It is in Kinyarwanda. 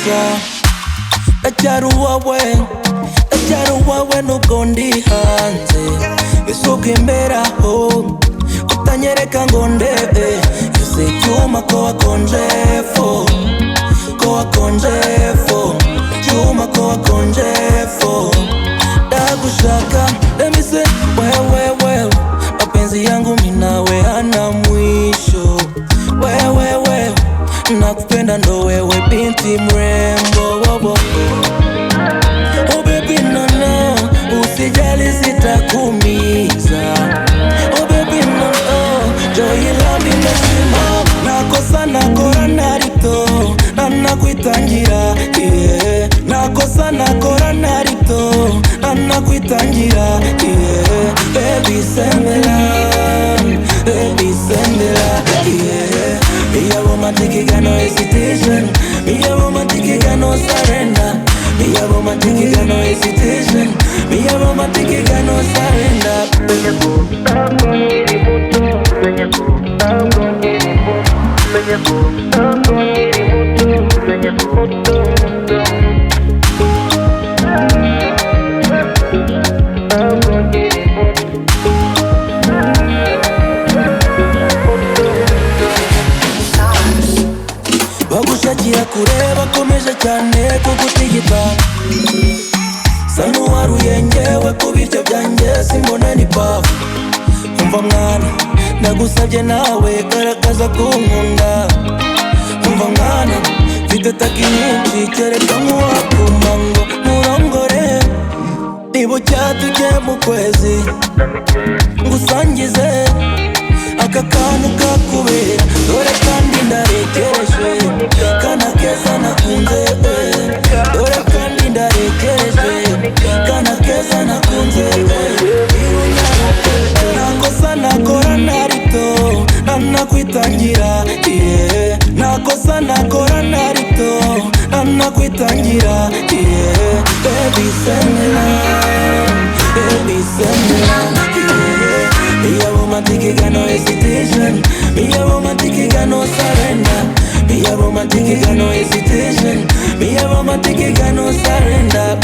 gusa ndacyari uwawe nubwo ndi hanze isuka imberaho utanyereka ngo ndebe yose cyuma ko wakonjefo cyuma ko wakonjefo ndagushaka let me say wewe mapenzi yangu mimi nawe hana mwisho wewe nakupenda ndo wewe binti mrembo oh baby no usijali sitakuumiza oh baby no joy love imeshima nakosa nakora narito nakwitangira nakosa nakora narito nakwitangira baby sembela me a romantic got no hesitation me a romantic got no surrender me a romantic got no hesitation me a romantic got no surrender bagushakira kureba komeje cyane kugutigita sanu waruyengewe kubiryo byanjye simbona ni pafu umva mwana ndagusabye nawe garagaza kunkunda umva mwana mfite taki nyinshi kereka nk'uwakuma ngo murongore nibucya tujye mu kwezi ngusangize aka kantu kakubera dore kandi ndarekereje kana keza nakunze dore kandi ndarekereje kana keza nakunze nakosa nakora narito nakwitangira nakosa nakora narito nakwitangira baby sembela me a romantic got no hesitation me a romantic got no surrender me a romantic got no hesitation me a romantic got no surrender